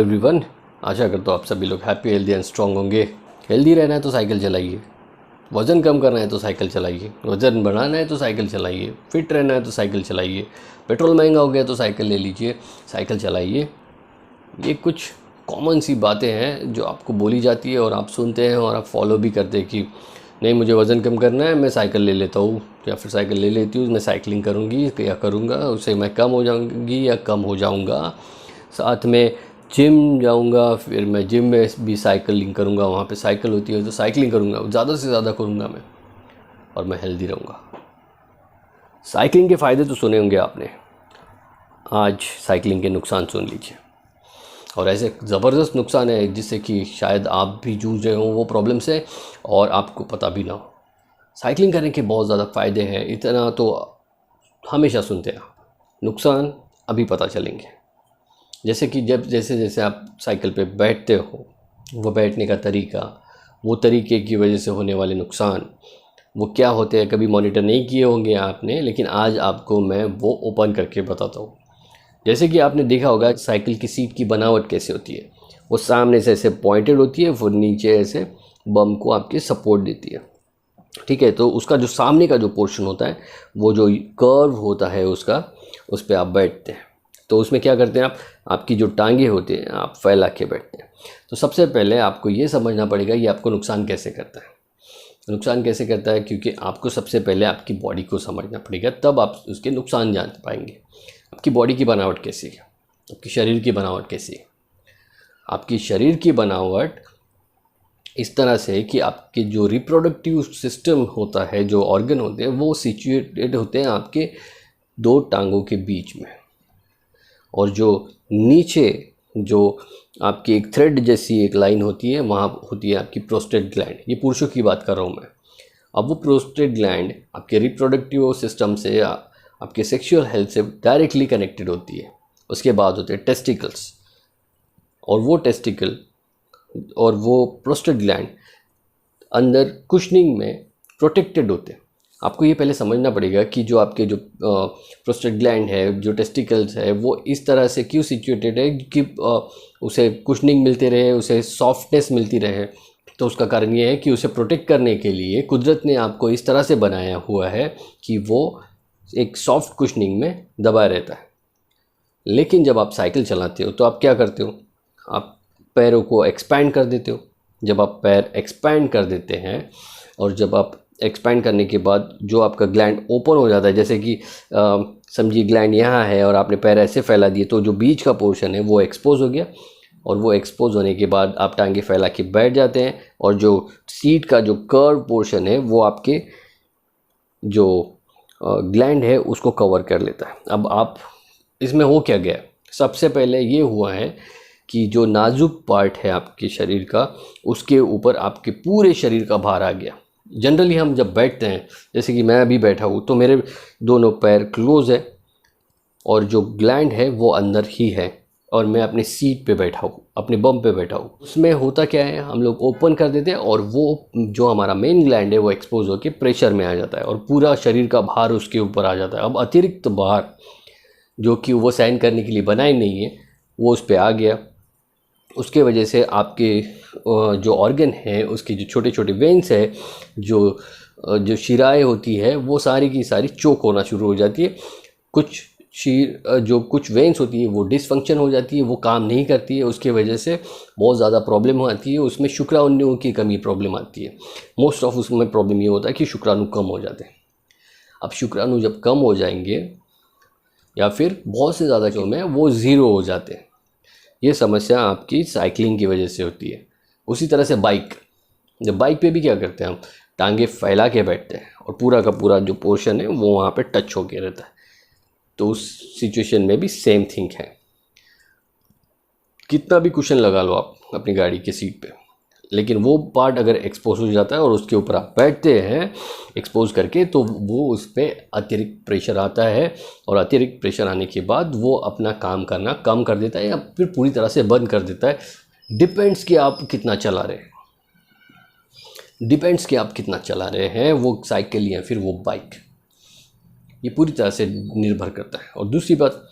Everyone, आशा करता हूँ आप सभी लोग हैप्पी, हेल्दी एंड स्ट्रॉन्ग होंगे। हेल्दी रहना है तो साइकिल चलाइए, वज़न कम करना है तो साइकिल चलाइए, वज़न बढ़ाना है तो साइकिल चलाइए, फिट रहना है तो साइकिल चलाइए, पेट्रोल महंगा हो गया तो साइकिल ले लीजिए, साइकिल चलाइए। ये कुछ कॉमन सी बातें हैं जो आपको बोली जाती है और आप सुनते हैं और आप फॉलो भी करते हैं कि नहीं, मुझे वज़न कम करना है, मैं साइकिल ले लेता हूँ या फिर साइकिल ले लेती हूँ, मैं साइकिलिंग करूँगी या करूँगा, उससे मैं कम हो जाऊँगी या कम हो जाऊँगा। साथ में जिम जाऊँगा, फिर मैं जिम में भी साइकिलिंग करूँगा, वहाँ पे साइकिल होती है तो साइकिलिंग करूँगा, ज़्यादा से ज़्यादा करूँगा मैं, और मैं हेल्दी रहूँगा। साइकिलिंग के फ़ायदे तो सुने होंगे आपने, आज साइकिलिंग के नुकसान सुन लीजिए। और ऐसे ज़बरदस्त नुकसान है जिससे कि शायद आप भी जूझ रहे हो वो प्रॉब्लम से और आपको पता भी ना हो। साइकिलिंग करने के बहुत ज़्यादा फ़ायदे हैं, इतना तो हमेशा सुनते हैं, नुकसान अभी पता चलेंगे। जैसे कि जैसे जैसे आप साइकिल पे बैठते हो, वो बैठने का तरीका, वो तरीके की वजह से होने वाले नुकसान वो क्या होते हैं, कभी मॉनिटर नहीं किए होंगे आपने, लेकिन आज आपको मैं वो ओपन करके बताता हूँ। जैसे कि आपने देखा होगा साइकिल की सीट की बनावट कैसे होती है, वो सामने से ऐसे पॉइंटेड होती है, फिर नीचे ऐसे बम को आपके सपोर्ट देती है। ठीक है, तो उसका जो सामने का जो पोर्शन होता है, वो जो कर्व होता है उसका, उस पर आप बैठते हैं। तो उसमें क्या करते हैं आप, आपकी जो टांगे होती हैं आप फैला के बैठते हैं। तो सबसे पहले आपको ये समझना पड़ेगा ये आपको नुकसान कैसे करता है। नुकसान कैसे करता है, क्योंकि आपको सबसे पहले आपकी बॉडी को समझना पड़ेगा, तब आप उसके नुकसान जान पाएंगे। आपकी बॉडी की बनावट कैसी है, आपकी शरीर की बनावट कैसी है। आपकी शरीर की बनावट इस तरह से कि आपके जो रिप्रोडक्टिव सिस्टम होता है, जो ऑर्गन होते हैं, वो सिचुएटेड होते हैं आपके दो टांगों के बीच में। और जो नीचे जो आपकी एक थ्रेड जैसी एक लाइन होती है, वहाँ होती है आपकी प्रोस्टेट ग्लैंड। ये पुरुषों की बात कर रहा हूँ मैं। अब वो प्रोस्टेट ग्लैंड आपके रिप्रोडक्टिव सिस्टम से या आपके सेक्सुअल हेल्थ से डायरेक्टली कनेक्टेड होती है। उसके बाद होते हैं टेस्टिकल्स, और वो टेस्टिकल और वो प्रोस्टेट ग्लैंड अंदर कुशनिंग में प्रोटेक्टेड होते हैं। आपको ये पहले समझना पड़ेगा कि जो आपके जो प्रोस्टेट ग्लैंड है, जो टेस्टिकल्स है, वो इस तरह से क्यों सिचुएटेड है कि उसे कुशनिंग मिलते रहे, उसे सॉफ्टनेस मिलती रहे। तो उसका कारण ये है कि उसे प्रोटेक्ट करने के लिए कुदरत ने आपको इस तरह से बनाया हुआ है कि वो एक सॉफ्ट कुशनिंग में दबा रहता है। लेकिन जब आप साइकिल चलाते हो तो आप क्या करते हो, आप पैरों को एक्सपैंड कर देते हो। जब आप पैर एक्सपैंड कर देते हैं और जब आप एक्सपैंड करने के बाद जो आपका ग्लैंड ओपन हो जाता है, जैसे कि समझिए ग्लैंड यहाँ है और आपने पैर ऐसे फैला दिए, तो जो बीच का पोर्शन है वो एक्सपोज हो गया, और वो एक्सपोज होने के बाद आप टांगे फैला के बैठ जाते हैं, और जो सीट का जो कर्व पोर्शन है वो आपके जो ग्लैंड है उसको कवर कर लेता है। अब आप इसमें हो क्या गया, सबसे पहले ये हुआ है कि जो नाजुक पार्ट है आपके शरीर का, उसके ऊपर आपके पूरे शरीर का भार आ गया। जनरली हम जब बैठते हैं, जैसे कि मैं अभी बैठा हूँ, तो मेरे दोनों पैर क्लोज है और जो ग्लैंड है वो अंदर ही है, और मैं अपनी सीट पे बैठा हूँ, अपने बम पे बैठा हूँ। उसमें होता क्या है, हम लोग ओपन कर देते हैं और वो जो हमारा मेन ग्लैंड है वो एक्सपोज होकर प्रेशर में आ जाता है और पूरा शरीर का भार उसके ऊपर आ जाता है। अब अतिरिक्त भार जो कि वो सहन करने के लिए बनाई नहीं है, वो उस पर आ गया। उसके वजह से आपके जो ऑर्गन है, उसकी जो छोटे छोटे वेन्स है, जो शिराएँ होती है, वो सारी की सारी चोक होना शुरू हो जाती है। कुछ वेन्स होती है वो डिसफंक्शन हो जाती है, वो काम नहीं करती है, उसके वजह से बहुत ज़्यादा प्रॉब्लम आती है। उसमें शुक्राणुओं की कमी प्रॉब्लम आती है। मोस्ट ऑफ उसमें प्रॉब्लम ये होता है कि शुक्राणु कम हो जाते हैं। अब शुक्राणु जब कम हो जाएंगे या फिर बहुत से ज़्यादा जो में वो ज़ीरो हो जाते हैं, ये समस्या आपकी साइकिलिंग की वजह से होती है। उसी तरह से जब बाइक पे भी क्या करते हैं हम, टांगे फैला के बैठते हैं और पूरा का पूरा जो पोर्शन है वो वहाँ पे टच होके रहता है। तो उस सिचुएशन में भी सेम थिंग है। कितना भी कुशन लगा लो आप अपनी गाड़ी की सीट पे, लेकिन वो पार्ट अगर एक्सपोज हो जाता है और उसके ऊपर आप बैठते हैं एक्सपोज करके, तो वो उस पर अतिरिक्त प्रेशर आता है, और अतिरिक्त प्रेशर आने के बाद वो अपना काम करना कम कर देता है या फिर पूरी तरह से बंद कर देता है। डिपेंड्स कि आप कितना चला रहे हैं, वो साइकिल या फिर वो बाइक, ये पूरी तरह से निर्भर करता है। और दूसरी बात,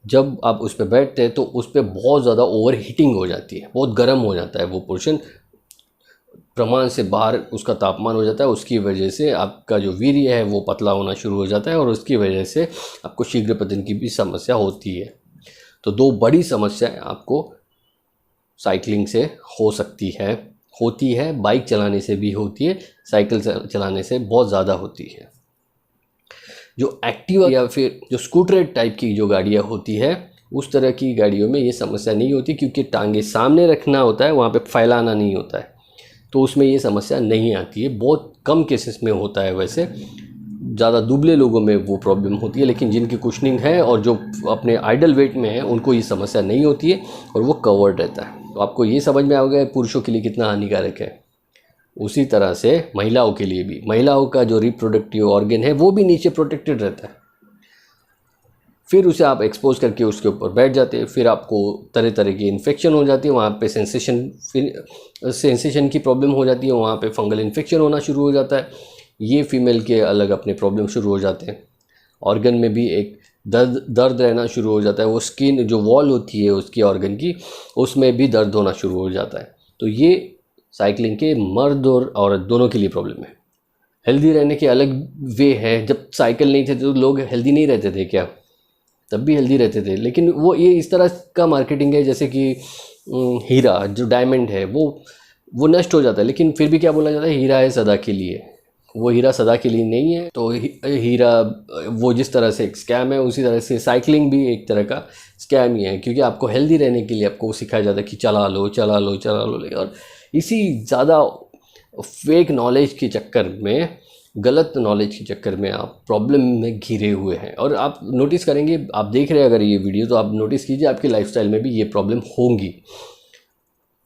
जब आप उस पर बैठते हैं तो उस पर बहुत ज़्यादा ओवर हीटिंग हो जाती है, बहुत गर्म हो जाता है वो पोर्शन, प्रमाण से बाहर उसका तापमान हो जाता है। उसकी वजह से आपका जो वीर्य है वो पतला होना शुरू हो जाता है और उसकी वजह से आपको शीघ्र पतन की भी समस्या होती है। तो दो बड़ी समस्याएं आपको साइकिलिंग से हो सकती है, होती है, बाइक चलाने से भी होती है, साइकिल चलाने से बहुत ज़्यादा होती है। जो एक्टिवा या फिर जो स्कूटर टाइप की जो गाड़ियाँ होती है, उस तरह की गाड़ियों में ये समस्या नहीं होती, क्योंकि टांगे सामने रखना होता है, वहाँ पे फैलाना नहीं होता है, तो उसमें ये समस्या नहीं आती है। बहुत कम केसेस में होता है, वैसे ज़्यादा दुबले लोगों में वो प्रॉब्लम होती है, लेकिन जिनकी कुशनिंग है और जो अपने आइडल वेट में है उनको ये समस्या नहीं होती है और वो कवर्ड रहता है। तो आपको ये समझ में आ गया पुरुषों के लिए कितना हानिकारक है। उसी तरह से महिलाओं के लिए भी, महिलाओं का जो रिप्रोडक्टिव ऑर्गन है वो भी नीचे प्रोटेक्टेड रहता है। फिर उसे आप एक्सपोज करके उसके ऊपर बैठ जाते हैं, फिर आपको तरह तरह की इन्फेक्शन हो जाती है, वहाँ पे सेंसेशन की प्रॉब्लम हो जाती है, वहाँ पे फंगल इन्फेक्शन होना शुरू हो जाता है। ये फीमेल के अलग अपने प्रॉब्लम शुरू हो जाते हैं। ऑर्गन में भी एक दर्द रहना शुरू हो जाता है, वो स्किन जो वॉल होती है उसकी ऑर्गन की, उसमें भी दर्द होना शुरू हो जाता है। तो ये साइकिलिंग के मर्द और औरत दोनों के लिए प्रॉब्लम है। हेल्दी रहने के अलग वे है। जब साइकिल नहीं थे तो लोग हेल्दी नहीं रहते थे क्या? तब भी हेल्दी रहते थे, लेकिन वो ये इस तरह का मार्केटिंग है जैसे कि हीरा जो डायमंड है वो नष्ट हो जाता है, लेकिन फिर भी क्या बोला जाता है, हीरा है सदा के लिए। वो हीरा सदा के लिए नहीं है। तो हीरा वो जिस तरह से एक स्कैम है, उसी तरह से साइकिलिंग भी एक तरह का स्कैम ही है, क्योंकि आपको हेल्दी रहने के लिए आपको सिखाया जाता है कि चला लो चला लो चला लो, और इसी ज़्यादा फेक नॉलेज के चक्कर में, गलत नॉलेज के चक्कर में आप प्रॉब्लम में घिरे हुए हैं। और आप नोटिस करेंगे, आप देख रहे हैं अगर ये वीडियो, तो आप नोटिस कीजिए आपकी लाइफस्टाइल में भी ये प्रॉब्लम होंगी।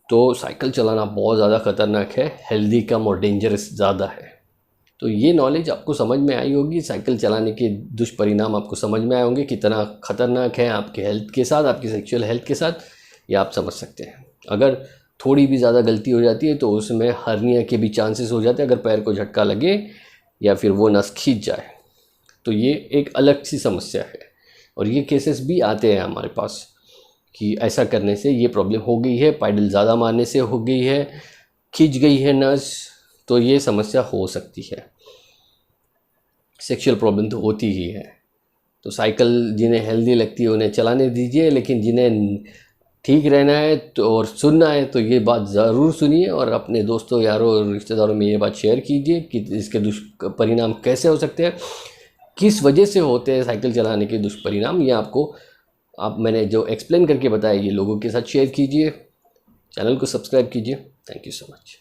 तो साइकिल चलाना बहुत ज़्यादा ख़तरनाक है, हेल्दी कम और डेंजरस ज़्यादा है। तो ये नॉलेज आपको समझ में आई होगी, साइकिल चलाने के दुष्परिणाम आपको समझ में आए होंगे, कितना ख़तरनाक है आपके हेल्थ के साथ, आपकी सेक्सुअल हेल्थ के साथ, ये आप समझ सकते हैं। अगर थोड़ी भी ज़्यादा गलती हो जाती है तो उसमें हर्निया के भी चांसेस हो जाते हैं, अगर पैर को झटका लगे या फिर वो नस खींच जाए, तो ये एक अलग सी समस्या है। और ये केसेस भी आते हैं हमारे पास कि ऐसा करने से ये प्रॉब्लम हो गई है, पैडल ज़्यादा मारने से हो गई है, खींच गई है नस, तो ये समस्या हो सकती है। सेक्सुअल प्रॉब्लम तो होती ही है। तो साइकिल जिन्हें हेल्दी लगती है उन्हें चलाने दीजिए, लेकिन जिन्हें ठीक रहना है तो और सुनना है तो ये बात ज़रूर सुनिए और अपने दोस्तों यारों और रिश्तेदारों में ये बात शेयर कीजिए कि इसके दुष्परिणाम कैसे हो सकते हैं, किस वजह से होते हैं साइकिल चलाने के दुष्परिणाम। ये आप मैंने जो एक्सप्लेन करके बताया ये लोगों के साथ शेयर कीजिए, चैनल को सब्सक्राइब कीजिए। Thank you so much.